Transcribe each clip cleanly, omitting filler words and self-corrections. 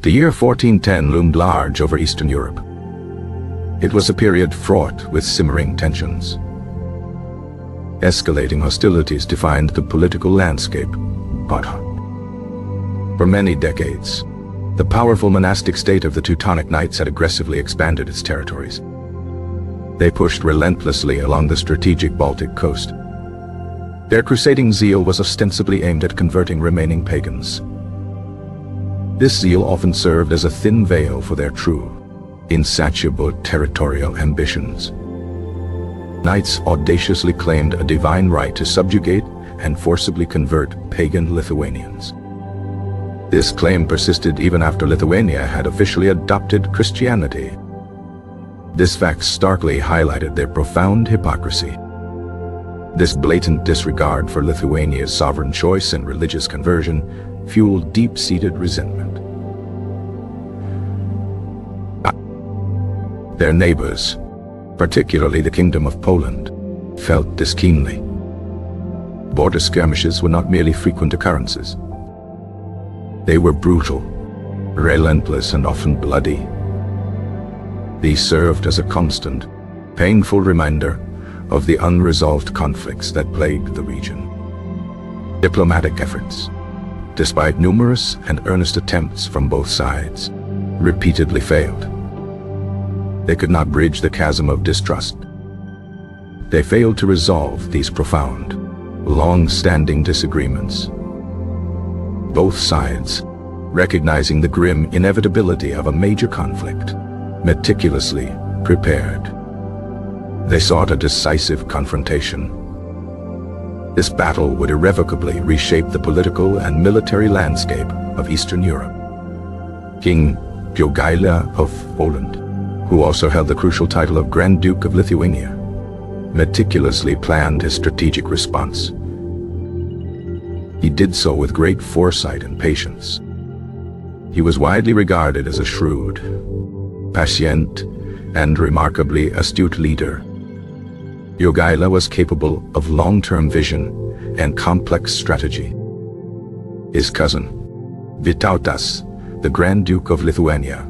The year 1410 loomed large over Eastern Europe. It was a period fraught with simmering tensions. Escalating hostilities defined the political landscape. For many decades, the powerful monastic state of the Teutonic Knights had aggressively expanded its territories. They pushed relentlessly along the strategic Baltic coast. Their crusading zeal was ostensibly aimed at converting remaining pagans. This zeal often served as a thin veil for their true, insatiable territorial ambitions. Knights audaciously claimed a divine right to subjugate and forcibly convert pagan Lithuanians. This claim persisted even after Lithuania had officially adopted Christianity. This fact starkly highlighted their profound hypocrisy. This blatant disregard for Lithuania's sovereign choice and religious conversion fueled deep-seated resentment. Their neighbors, particularly the Kingdom of Poland, felt this keenly. Border skirmishes were not merely frequent occurrences. They were brutal, relentless, and often bloody. These served as a constant, painful reminder of the unresolved conflicts that plagued the region. Diplomatic efforts, despite numerous and earnest attempts from both sides, repeatedly failed. They could not bridge the chasm of distrust. They failed to resolve these profound, long-standing disagreements. Both sides, recognizing the grim inevitability of a major conflict, meticulously prepared. They sought a decisive confrontation. This battle would irrevocably reshape the political and military landscape of Eastern Europe. King Jogaila of Poland, who also held the crucial title of Grand Duke of Lithuania, meticulously planned his strategic response. He did so with great foresight and patience. He was widely regarded as a shrewd, patient, and remarkably astute leader. Jogaila was capable of long-term vision and complex strategy. His cousin, Vytautas, the Grand Duke of Lithuania,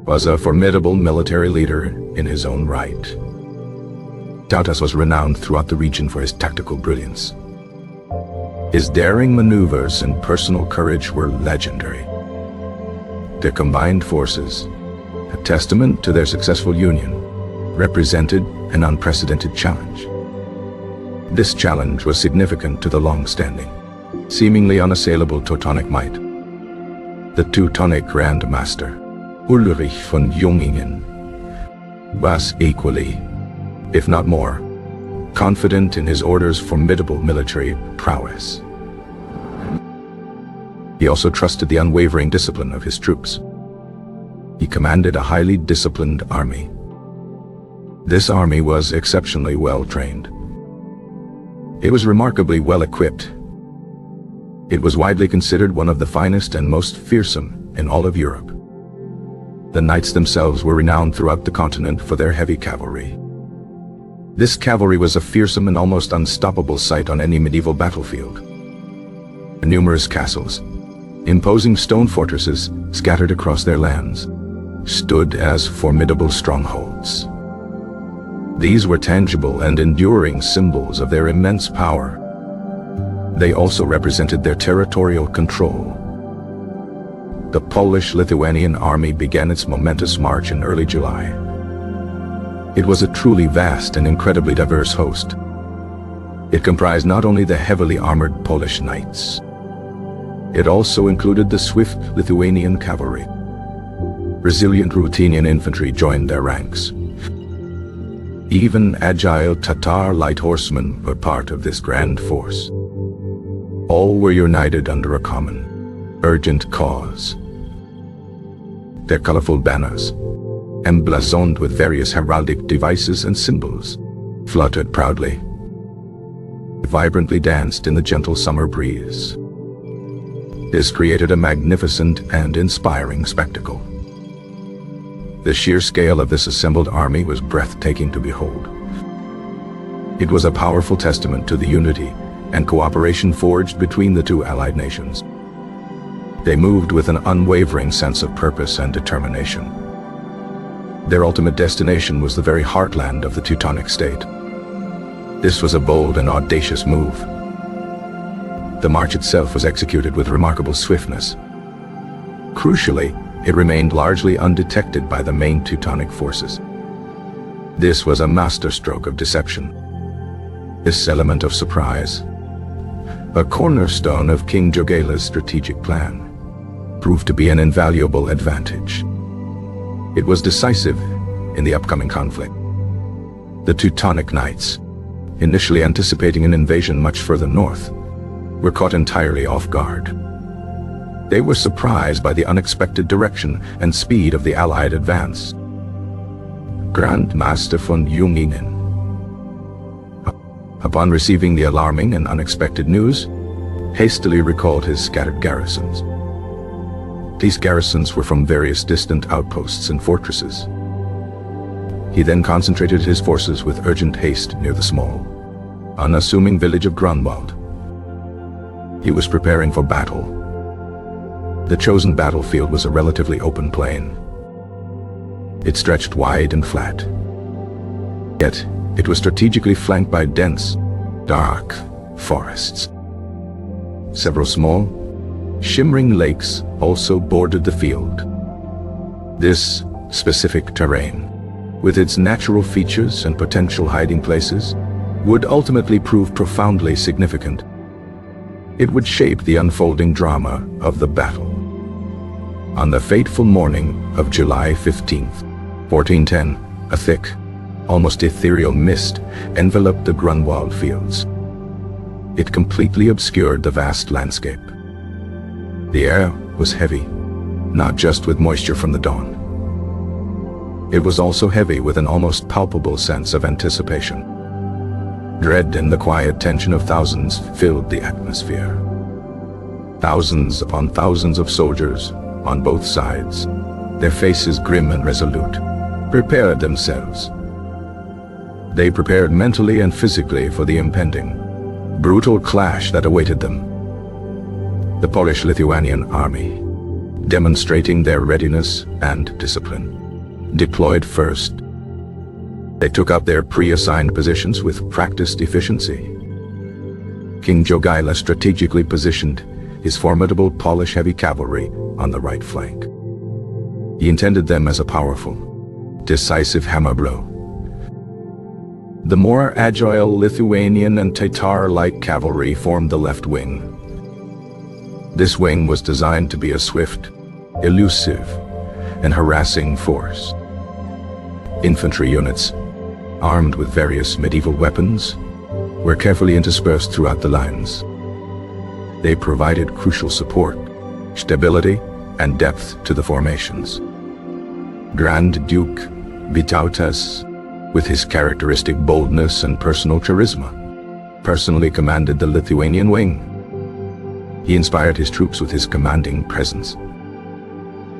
was a formidable military leader in his own right. Vytautas was renowned throughout the region for his tactical brilliance. His daring maneuvers and personal courage were legendary. Their combined forces, a testament to their successful union, represented an unprecedented challenge. This challenge was significant to the long-standing, seemingly unassailable Teutonic might. The Teutonic Grand Master, Ulrich von Jungingen, was equally, if not more, confident in his order's formidable military prowess. He also trusted the unwavering discipline of his troops. He commanded a highly disciplined army. This army was exceptionally well trained. It was remarkably well equipped. It was widely considered one of the finest and most fearsome in all of Europe. The knights themselves were renowned throughout the continent for their heavy cavalry. This cavalry was a fearsome and almost unstoppable sight on any medieval battlefield. Numerous castles, imposing stone fortresses scattered across their lands, stood as formidable strongholds. These were tangible and enduring symbols of their immense power. They also represented their territorial control. The Polish-Lithuanian army began its momentous march in early July. It was a truly vast and incredibly diverse host. It comprised not only the heavily armored Polish knights, it also included the swift Lithuanian cavalry. Resilient Ruthenian infantry joined their ranks. Even agile Tatar light horsemen were part of this grand force. All were united under a common, urgent cause. Their colorful banners, emblazoned with various heraldic devices and symbols, fluttered proudly, vibrantly danced in the gentle summer breeze. This created a magnificent and inspiring spectacle. The sheer scale of this assembled army was breathtaking to behold. It was a powerful testament to the unity and cooperation forged between the two allied nations. They moved with an unwavering sense of purpose and determination. Their ultimate destination was the very heartland of the Teutonic state. This was a bold and audacious move. The march itself was executed with remarkable swiftness. Crucially, it remained largely undetected by the main Teutonic forces. This was a masterstroke of deception. This element of surprise, a cornerstone of King Jogail's strategic plan, proved to be an invaluable advantage. It was decisive in the upcoming conflict. The Teutonic Knights, initially anticipating an invasion much further north, were caught entirely off guard. They were surprised by the unexpected direction and speed of the Allied advance. Grand Master von Jungingen, upon receiving the alarming and unexpected news, hastily recalled his scattered garrisons. These garrisons were from various distant outposts and fortresses. He then concentrated his forces with urgent haste near the small, unassuming village of Grunwald. He was preparing for battle. The chosen battlefield was a relatively open plain. It stretched wide and flat. Yet, it was strategically flanked by dense, dark forests. Several small, shimmering lakes also bordered the field. This specific terrain, with its natural features and potential hiding places, would ultimately prove profoundly significant. It would shape the unfolding drama of the battle. On the fateful morning of July 15th, 1410, a thick, almost ethereal mist enveloped the Grunwald fields. It completely obscured the vast landscape. The air was heavy, not just with moisture from the dawn. It was also heavy with an almost palpable sense of anticipation. Dread and the quiet tension of thousands filled the atmosphere. Thousands upon thousands of soldiers on both sides, their faces grim and resolute, prepared themselves. They prepared mentally and physically for the impending, brutal clash that awaited them. The Polish-Lithuanian army, demonstrating their readiness and discipline, deployed first. They took up their pre-assigned positions with practiced efficiency. King Jogaila strategically positioned his formidable Polish heavy cavalry on the right flank. He intended them as a powerful, decisive hammer blow. The more agile Lithuanian and Tatar light cavalry formed the left wing. This wing was designed to be a swift, elusive, and harassing force. Infantry units, armed with various medieval weapons, were carefully interspersed throughout the lines. They provided crucial support, stability, and depth to the formations. Grand Duke Vytautas, with his characteristic boldness and personal charisma, personally commanded the Lithuanian wing. He inspired his troops with his commanding presence.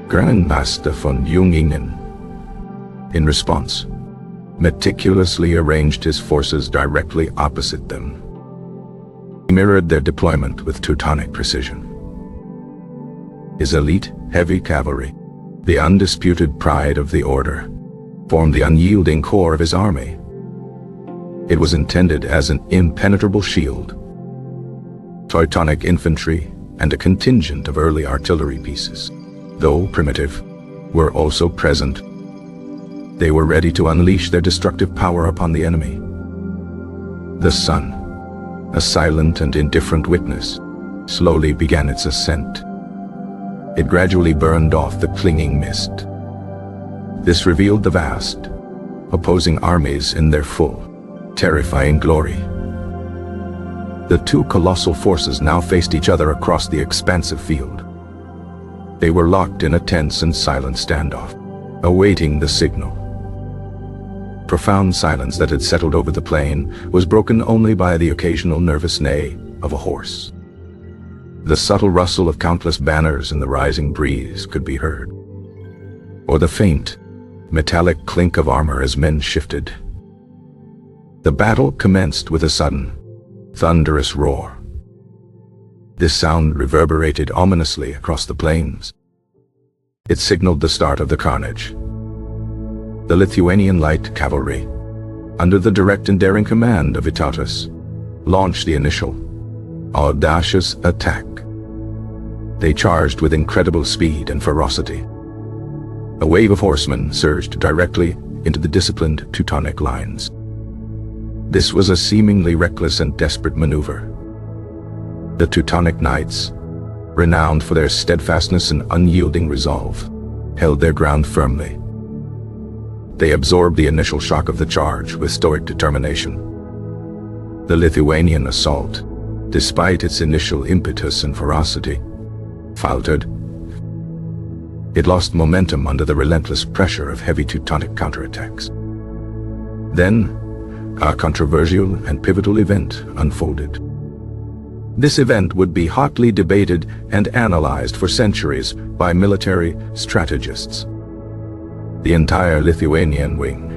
Grand Master von Jungingen, in response, meticulously arranged his forces directly opposite them. He mirrored their deployment with Teutonic precision. His elite, heavy cavalry, the undisputed pride of the order, formed the unyielding core of his army. It was intended as an impenetrable shield. Teutonic infantry and a contingent of early artillery pieces, though primitive, were also present. They were ready to unleash their destructive power upon the enemy. The sun, a silent and indifferent witness, slowly began its ascent. It gradually burned off the clinging mist. This revealed the vast, opposing armies in their full, terrifying glory. The two colossal forces now faced each other across the expansive field. They were locked in a tense and silent standoff, awaiting the signal. Profound silence that had settled over the plain was broken only by the occasional nervous neigh of a horse. The subtle rustle of countless banners in the rising breeze could be heard, or the faint, metallic clink of armor as men shifted. The battle commenced with a sudden, thunderous roar. This sound reverberated ominously across the plains. It signaled the start of the carnage. The Lithuanian light cavalry, under the direct and daring command of Vytautas, launched the initial, audacious attack. They charged with incredible speed and ferocity. A wave of horsemen surged directly into the disciplined Teutonic lines. This was a seemingly reckless and desperate maneuver. The Teutonic knights, renowned for their steadfastness and unyielding resolve, held their ground firmly. They absorbed the initial shock of the charge with stoic determination. The Lithuanian assault, despite its initial impetus and ferocity, faltered. It lost momentum under the relentless pressure of heavy Teutonic counterattacks. Then, a controversial and pivotal event unfolded. This event would be hotly debated and analyzed for centuries by military strategists. The entire Lithuanian wing,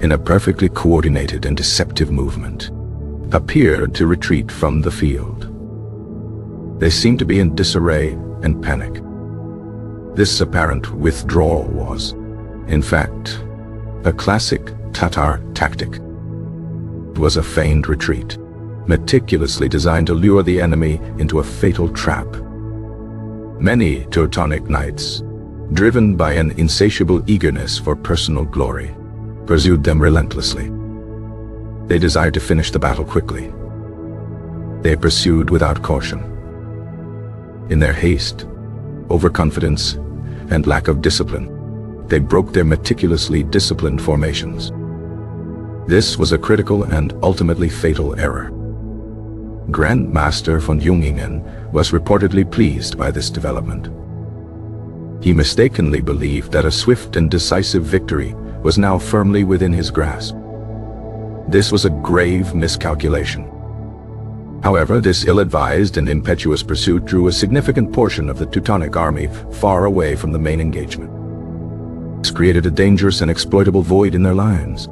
in a perfectly coordinated and deceptive movement, appeared to retreat from the field. They seemed to be in disarray and panic. This apparent withdrawal was, in fact, a classic Tatar tactic. It was a feigned retreat, meticulously designed to lure the enemy into a fatal trap. Many Teutonic knights, driven by an insatiable eagerness for personal glory, pursued them relentlessly. They desired to finish the battle quickly. They pursued without caution. In their haste, overconfidence, and lack of discipline, they broke their meticulously disciplined formations. This was a critical and ultimately fatal error. Grand Master von Jungingen was reportedly pleased by this development. He mistakenly believed that a swift and decisive victory was now firmly within his grasp. This was a grave miscalculation. However, this ill-advised and impetuous pursuit drew a significant portion of the Teutonic army far away from the main engagement. This created a dangerous and exploitable void in their lines.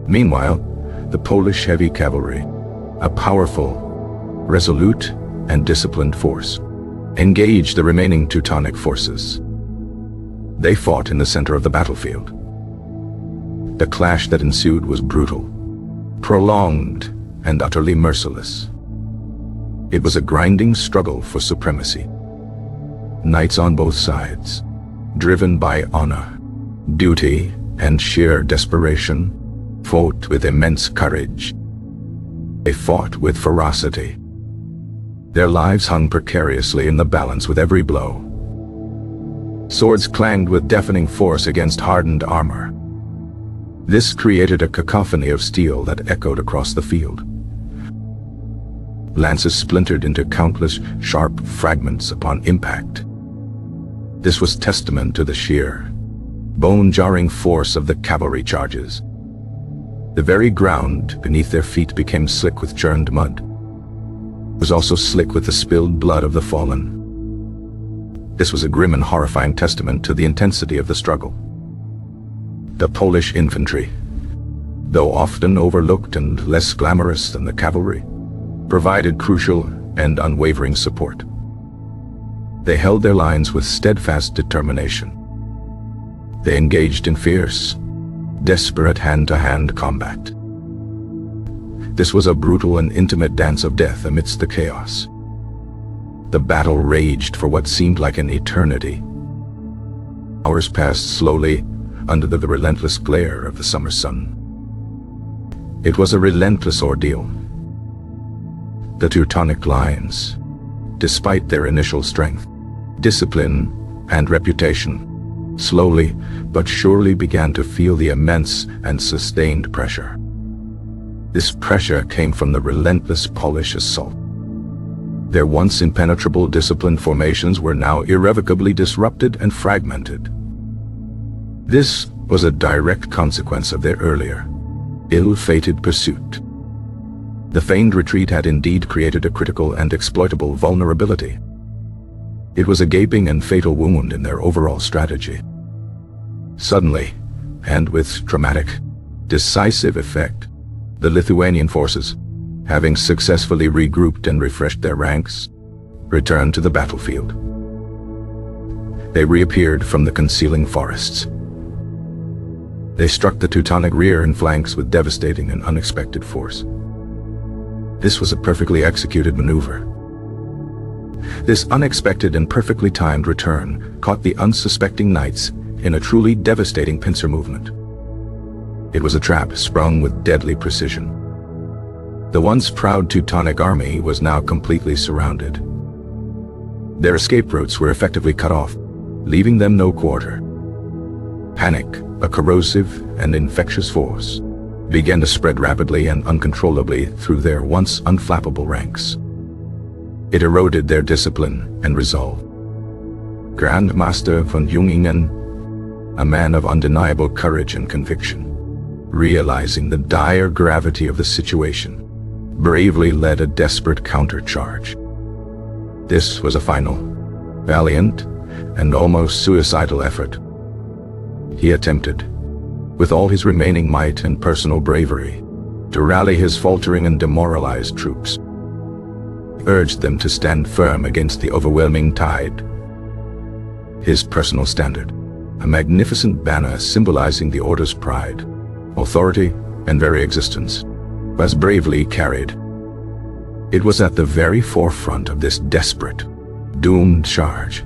Meanwhile, the Polish heavy cavalry, a powerful, resolute, and disciplined force, engaged the remaining Teutonic forces. They fought in the center of the battlefield. The clash that ensued was brutal, prolonged, and utterly merciless. It was a grinding struggle for supremacy. Knights on both sides, driven by honor, duty, and sheer desperation, fought with immense courage. They fought with ferocity. Their lives hung precariously in the balance with every blow. Swords clanged with deafening force against hardened armor. This created a cacophony of steel that echoed across the field. Lances splintered into countless sharp fragments upon impact. This was testament to the sheer, bone-jarring force of the cavalry charges. The very ground beneath their feet became slick with churned mud. It was also slick with the spilled blood of the fallen. This was a grim and horrifying testament to the intensity of the struggle. The Polish infantry, though often overlooked and less glamorous than the cavalry, provided crucial and unwavering support. They held their lines with steadfast determination. They engaged in fierce, desperate hand-to-hand combat. This was a brutal and intimate dance of death amidst the chaos. The battle raged for what seemed like an eternity. Hours passed slowly under the relentless glare of the summer sun. It was a relentless ordeal. The Teutonic lines, despite their initial strength, discipline, and reputation, slowly but surely began to feel the immense and sustained pressure. This pressure came from the relentless Polish assault. Their once impenetrable disciplined formations were now irrevocably disrupted and fragmented. This was a direct consequence of their earlier, ill-fated pursuit. The feigned retreat had indeed created a critical and exploitable vulnerability. It was a gaping and fatal wound in their overall strategy. Suddenly, and with dramatic, decisive effect, the Lithuanian forces, having successfully regrouped and refreshed their ranks, returned to the battlefield. They reappeared from the concealing forests. They struck the Teutonic rear and flanks with devastating and unexpected force. This was a perfectly executed maneuver. This unexpected and perfectly timed return caught the unsuspecting knights in a truly devastating pincer movement. It was a trap sprung with deadly precision. The once proud Teutonic army was now completely surrounded. Their escape routes were effectively cut off, leaving them no quarter. Panic, a corrosive and infectious force, began to spread rapidly and uncontrollably through their once unflappable ranks. It eroded their discipline and resolve. Grand Master von Jungingen, a man of undeniable courage and conviction, realizing the dire gravity of the situation, bravely led a desperate countercharge. This was a final, valiant, and almost suicidal effort. He attempted, with all his remaining might and personal bravery, to rally his faltering and demoralized troops, urged them to stand firm against the overwhelming tide. His personal standard, a magnificent banner symbolizing the Order's pride, authority, and very existence, was bravely carried. It was at the very forefront of this desperate, doomed charge.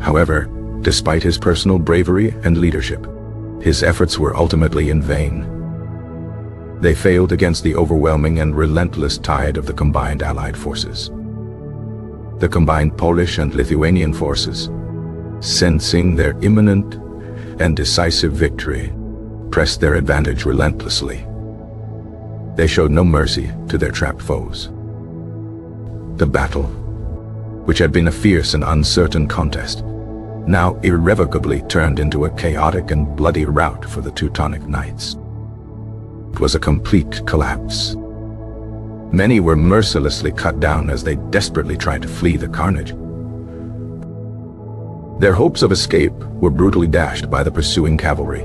However, despite his personal bravery and leadership, his efforts were ultimately in vain. They failed against the overwhelming and relentless tide of the combined Allied forces. The combined Polish and Lithuanian forces, sensing their imminent and decisive victory, pressed their advantage relentlessly. They showed no mercy to their trapped foes. The battle, which had been a fierce and uncertain contest, now irrevocably turned into a chaotic and bloody rout for the Teutonic Knights. It was a complete collapse. Many were mercilessly cut down as they desperately tried to flee the carnage. Their hopes of escape were brutally dashed by the pursuing cavalry.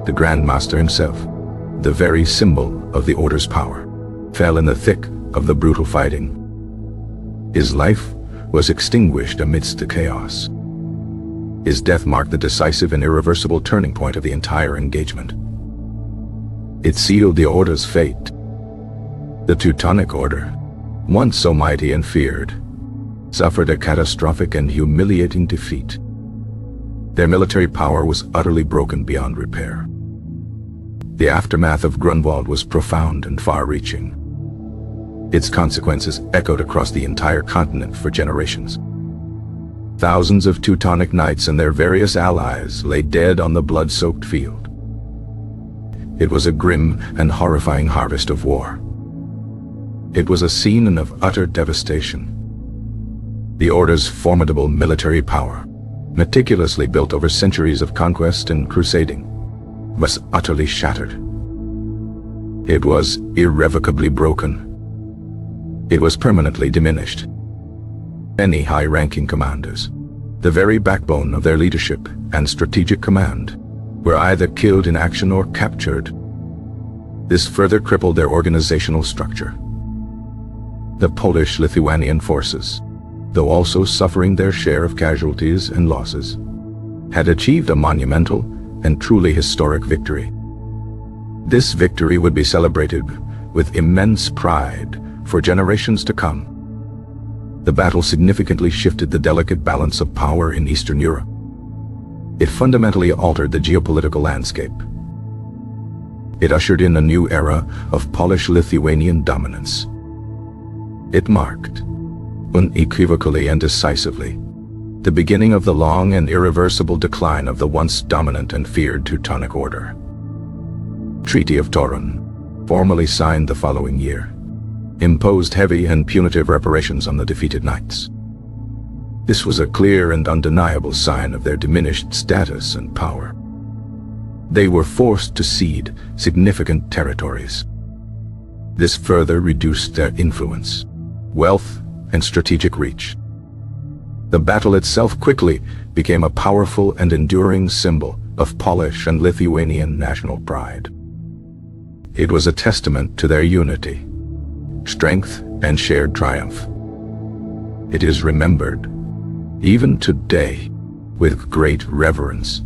The Grand Master himself, the very symbol of the Order's power, fell in the thick of the brutal fighting. His life was extinguished amidst the chaos. His death marked the decisive and irreversible turning point of the entire engagement. It sealed the Order's fate. The Teutonic Order, once so mighty and feared, suffered a catastrophic and humiliating defeat. Their military power was utterly broken beyond repair. The aftermath of Grunwald was profound and far-reaching. Its consequences echoed across the entire continent for generations. Thousands of Teutonic knights and their various allies lay dead on the blood-soaked field. It was a grim and horrifying harvest of war. It was a scene of utter devastation. The Order's formidable military power, meticulously built over centuries of conquest and crusading, was utterly shattered. It was irrevocably broken. It was permanently diminished. Many high-ranking commanders, the very backbone of their leadership and strategic command, were either killed in action or captured. This further crippled their organizational structure. The Polish-Lithuanian forces, though also suffering their share of casualties and losses, had achieved a monumental and truly historic victory. This victory would be celebrated with immense pride for generations to come. The battle significantly shifted the delicate balance of power in Eastern Europe. It fundamentally altered the geopolitical landscape. It ushered in a new era of Polish-Lithuanian dominance. It marked, unequivocally and decisively, the beginning of the long and irreversible decline of the once dominant and feared Teutonic Order. Treaty of Torun, formally signed the following year, imposed heavy and punitive reparations on the defeated knights. This was a clear and undeniable sign of their diminished status and power. They were forced to cede significant territories. This further reduced their influence, wealth, and strategic reach. The battle itself quickly became a powerful and enduring symbol of Polish and Lithuanian national pride. It was a testament to their unity, strength, and shared triumph. It is remembered, even today, with great reverence.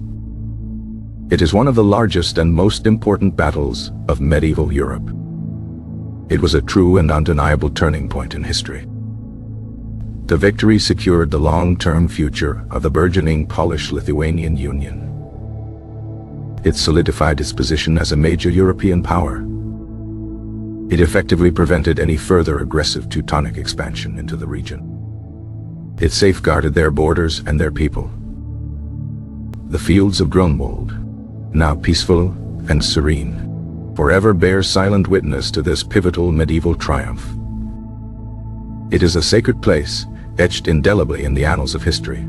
It is one of the largest and most important battles of medieval Europe. It was a true and undeniable turning point in history. The victory secured the long-term future of the burgeoning Polish-Lithuanian Union. It solidified its position as a major European power. It effectively prevented any further aggressive Teutonic expansion into the region. It safeguarded their borders and their people. The fields of Grunwald, now peaceful and serene, forever bear silent witness to this pivotal medieval triumph. It is a sacred place, etched indelibly in the annals of history.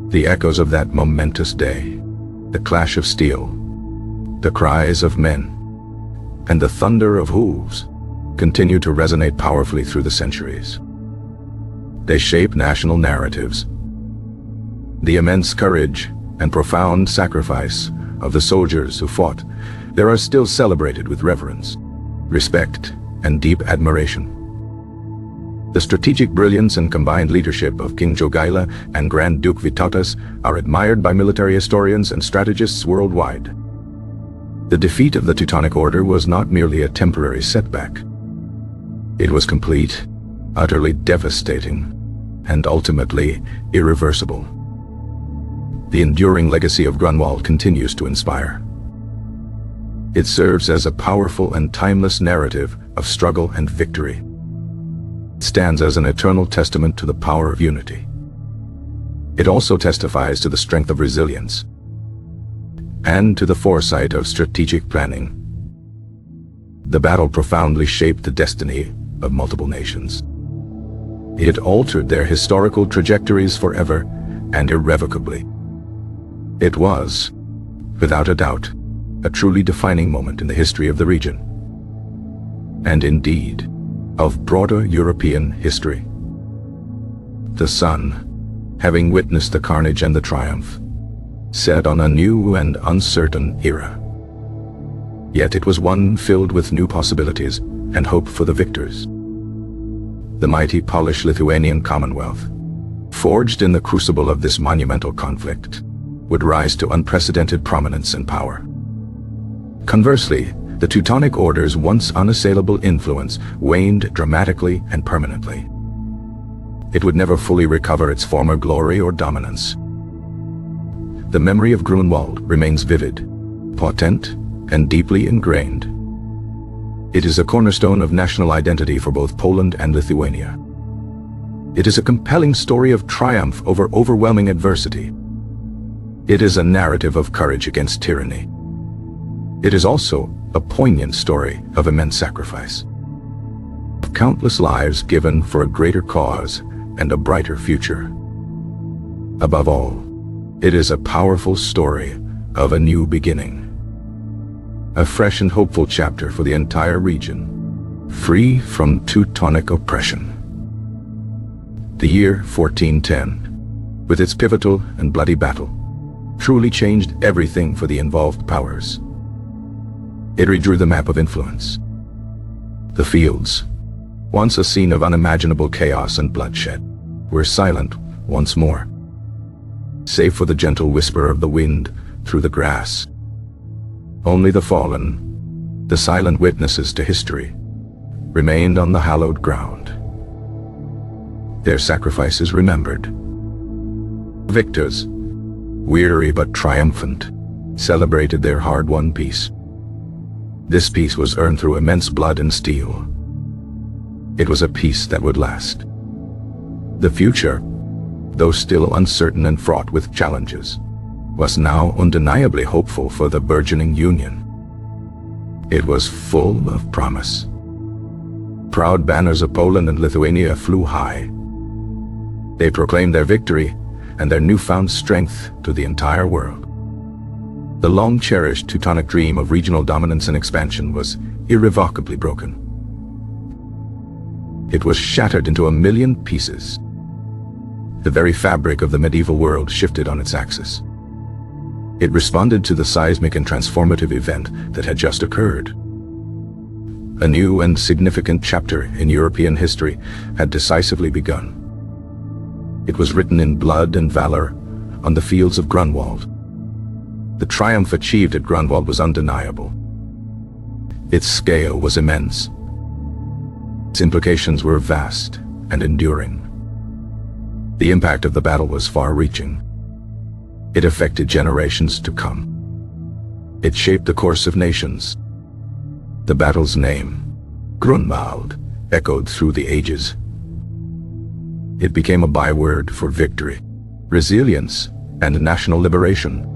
The echoes of that momentous day, the clash of steel, the cries of men, and the thunder of hooves continue to resonate powerfully through the centuries. They shape national narratives. The immense courage and profound sacrifice of the soldiers who fought there are still celebrated with reverence, respect, and deep admiration. The strategic brilliance and combined leadership of King Jogaila and Grand Duke Vytautas are admired by military historians and strategists worldwide. The defeat of the Teutonic Order was not merely a temporary setback. It was complete, utterly devastating, and ultimately irreversible. The enduring legacy of Grunwald continues to inspire. It serves as a powerful and timeless narrative of struggle and victory. It stands as an eternal testament to the power of unity. It also testifies to the strength of resilience and to the foresight of strategic planning. The battle profoundly shaped the destiny of multiple nations. It altered their historical trajectories forever and irrevocably. It was, without a doubt, a truly defining moment in the history of the region, and indeed, of broader European history. The sun, having witnessed the carnage and the triumph, set on a new and uncertain era. Yet it was one filled with new possibilities and hope for the victors. The mighty Polish-Lithuanian Commonwealth, forged in the crucible of this monumental conflict, would rise to unprecedented prominence and power. Conversely, the Teutonic Order's once unassailable influence waned dramatically and permanently. It would never fully recover its former glory or dominance. The memory of Grunwald remains vivid, potent, and deeply ingrained. It is a cornerstone of national identity for both Poland and Lithuania. It is a compelling story of triumph over overwhelming adversity. It is a narrative of courage against tyranny. It is also a poignant story of immense sacrifice, of countless lives given for a greater cause and a brighter future. Above all, it is a powerful story of a new beginning, a fresh and hopeful chapter for the entire region, free from Teutonic oppression. The year 1410, with its pivotal and bloody battle, truly changed everything for the involved powers. It redrew the map of influence. The fields, once a scene of unimaginable chaos and bloodshed, were silent once more, save for the gentle whisper of the wind through the grass. Only the fallen, the silent witnesses to history, remained on the hallowed ground, their sacrifices remembered. Victors, weary but triumphant, celebrated their hard-won peace. This peace was earned through immense blood and steel. It was a peace that would last. The future, though still uncertain and fraught with challenges, was now undeniably hopeful for the burgeoning Union. It was full of promise. Proud banners of Poland and Lithuania flew high. They proclaimed their victory and their newfound strength to the entire world. The long-cherished Teutonic dream of regional dominance and expansion was irrevocably broken. It was shattered into a million pieces. The very fabric of the medieval world shifted on its axis. It responded to the seismic and transformative event that had just occurred. A new and significant chapter in European history had decisively begun. It was written in blood and valor on the fields of Grunwald. The triumph achieved at Grunwald was undeniable. Its scale was immense. Its implications were vast and enduring. The impact of the battle was far-reaching. It affected generations to come. It shaped the course of nations. The battle's name, Grunwald, echoed through the ages. It became a byword for victory, resilience, and national liberation.